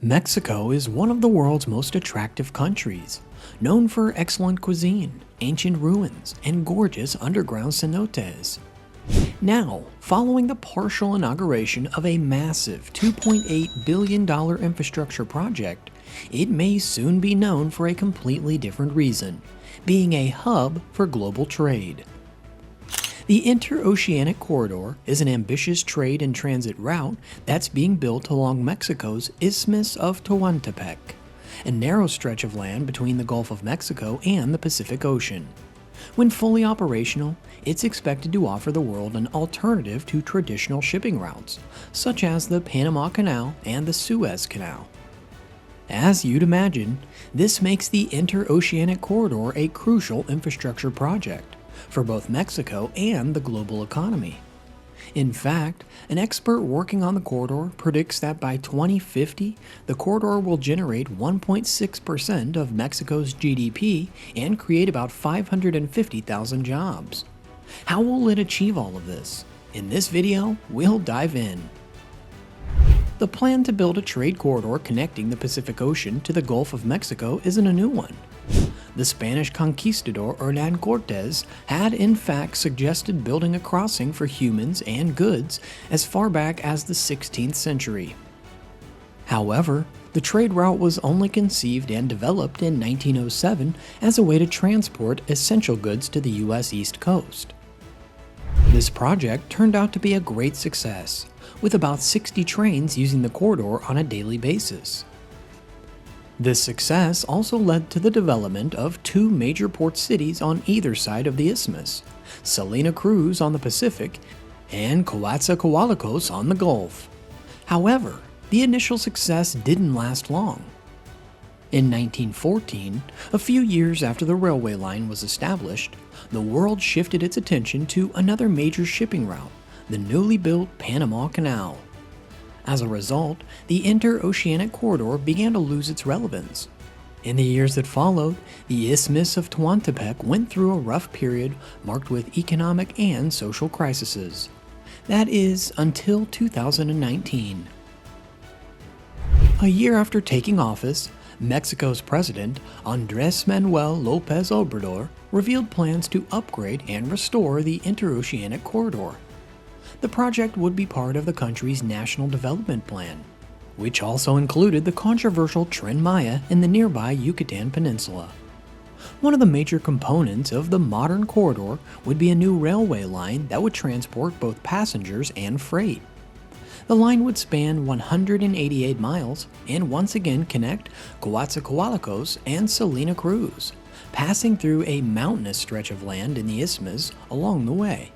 Mexico is one of the world's most attractive countries, known for excellent cuisine, ancient ruins, and gorgeous underground cenotes. Now, following the partial inauguration of a massive $2.8 billion infrastructure project, it may soon be known for a completely different reason, being a hub for global trade. The Interoceanic Corridor is an ambitious trade and transit route that's being built along Mexico's Isthmus of Tehuantepec, a narrow stretch of land between the Gulf of Mexico and the Pacific Ocean. When fully operational, it's expected to offer the world an alternative to traditional shipping routes, such as the Panama Canal and the Suez Canal. As you'd imagine, this makes the Interoceanic Corridor a crucial infrastructure project for both Mexico and the global economy. In fact, an expert working on the corridor predicts that by 2050, the corridor will generate 1.6% of Mexico's GDP and create about 550,000 jobs. How will it achieve all of this? In this video, we'll dive in. The plan to build a trade corridor connecting the Pacific Ocean to the Gulf of Mexico isn't a new one. The Spanish conquistador Hernán Cortés had in fact suggested building a crossing for humans and goods as far back as the 16th century. However, the trade route was only conceived and developed in 1907 as a way to transport essential goods to the U.S. East Coast. This project turned out to be a great success, with about 60 trains using the corridor on a daily basis. This success also led to the development of two major port cities on either side of the isthmus, Salina Cruz on the Pacific and Coatzacoalcos on the Gulf. However, the initial success didn't last long. In 1914, a few years after the railway line was established, the world shifted its attention to another major shipping route, the newly built Panama Canal. As a result, the Interoceanic Corridor began to lose its relevance. In the years that followed, the Isthmus of Tehuantepec went through a rough period marked with economic and social crises. That is, until 2019. A year after taking office, Mexico's president, Andrés Manuel López Obrador, revealed plans to upgrade and restore the Interoceanic Corridor. The project would be part of the country's National Development Plan, which also included the controversial Tren Maya in the nearby Yucatan Peninsula. One of the major components of the modern corridor would be a new railway line that would transport both passengers and freight. The line would span 188 miles and once again connect Coatzacoalcos and Salina Cruz, passing through a mountainous stretch of land in the isthmus along the way.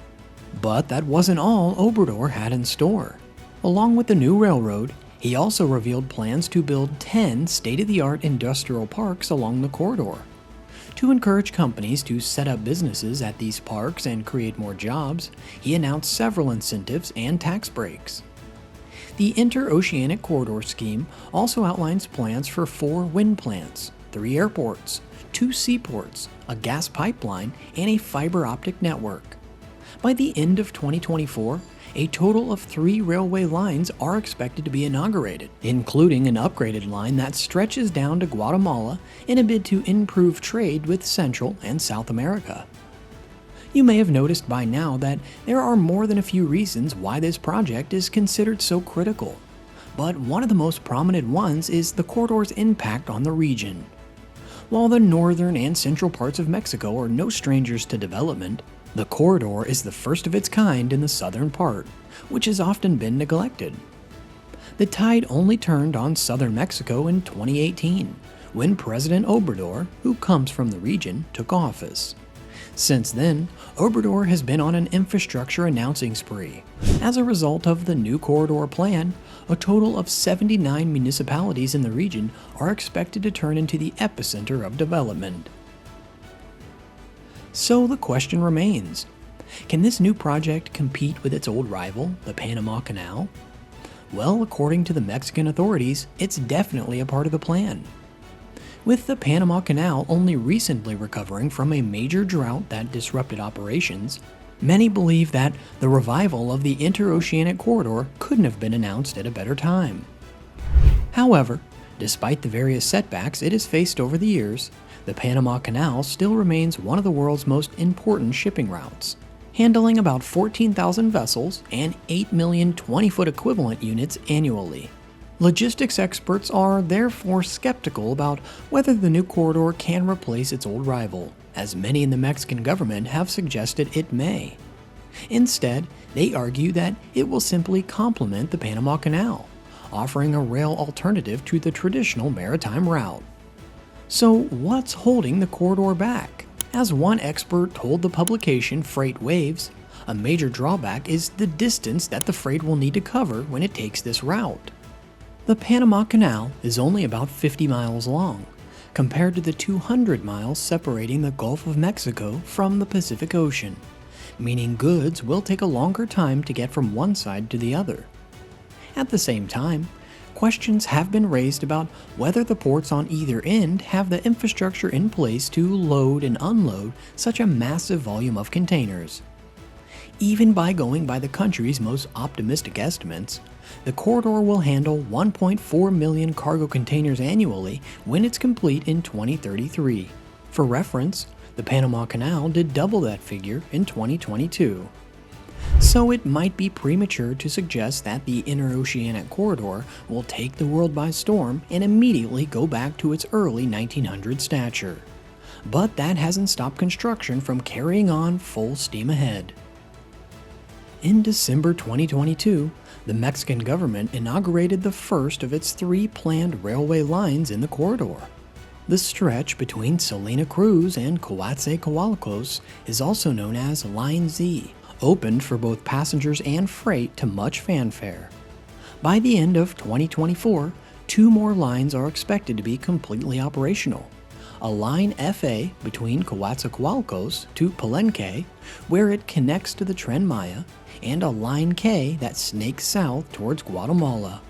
But that wasn't all Obrador had in store. Along with the new railroad, he also revealed plans to build 10 state-of-the-art industrial parks along the corridor. To encourage companies to set up businesses at these parks and create more jobs, he announced several incentives and tax breaks. The Interoceanic Corridor scheme also outlines plans for 4 wind plants, 3 airports, 2 seaports, a gas pipeline, and a fiber optic network. By the end of 2024, a total of 3 railway lines are expected to be inaugurated, including an upgraded line that stretches down to Guatemala in a bid to improve trade with Central and South America. You may have noticed by now that there are more than a few reasons why this project is considered so critical, but one of the most prominent ones is the corridor's impact on the region. While the northern and central parts of Mexico are no strangers to development, the corridor is the first of its kind in the southern part, which has often been neglected. The tide only turned on southern Mexico in 2018, when President Obrador, who comes from the region, took office. Since then, Obrador has been on an infrastructure announcing spree. As a result of the new corridor plan, a total of 79 municipalities in the region are expected to turn into the epicenter of development. So the question remains, can this new project compete with its old rival, the Panama Canal? Well, according to the Mexican authorities, it's definitely a part of the plan. With the Panama Canal only recently recovering from a major drought that disrupted operations, many believe that the revival of the Interoceanic Corridor couldn't have been announced at a better time. However, Despite the various setbacks it has faced over the years, the Panama Canal still remains one of the world's most important shipping routes, handling about 14,000 vessels and 8 million 20-foot equivalent units annually. Logistics experts are therefore skeptical about whether the new corridor can replace its old rival, as many in the Mexican government have suggested it may. Instead, they argue that it will simply complement the Panama Canal, offering a rail alternative to the traditional maritime route. So what's holding the corridor back? As one expert told the publication Freight Waves, a major drawback is the distance that the freight will need to cover when it takes this route. The Panama Canal is only about 50 miles long, compared to the 200 miles separating the Gulf of Mexico from the Pacific Ocean, meaning goods will take a longer time to get from one side to the other. At the same time, questions have been raised about whether the ports on either end have the infrastructure in place to load and unload such a massive volume of containers. Even by going by the country's most optimistic estimates, the corridor will handle 1.4 million cargo containers annually when it's complete in 2033. For reference, the Panama Canal did double that figure in 2022. So it might be premature to suggest that the Interoceanic Corridor will take the world by storm and immediately go back to its early 1900s stature. But that hasn't stopped construction from carrying on full steam ahead. In December 2022, the Mexican government inaugurated the first of its 3 planned railway lines in the corridor. The stretch between Salina Cruz and Coatzacoalcos is also known as Line Z, opened for both passengers and freight to much fanfare. By the end of 2024, 2 more lines are expected to be completely operational. A Line FA between Coatzacoalcos to Palenque, where it connects to the Tren Maya, and a Line K that snakes south towards Guatemala.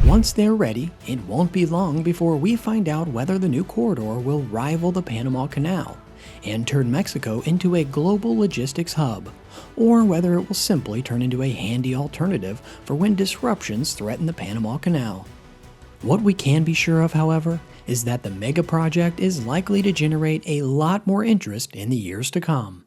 Once they're ready, it won't be long before we find out whether the new corridor will rival the Panama Canal and turn Mexico into a global logistics hub, or whether it will simply turn into a handy alternative for when disruptions threaten the Panama Canal. What we can be sure of, however, is that the mega project is likely to generate a lot more interest in the years to come.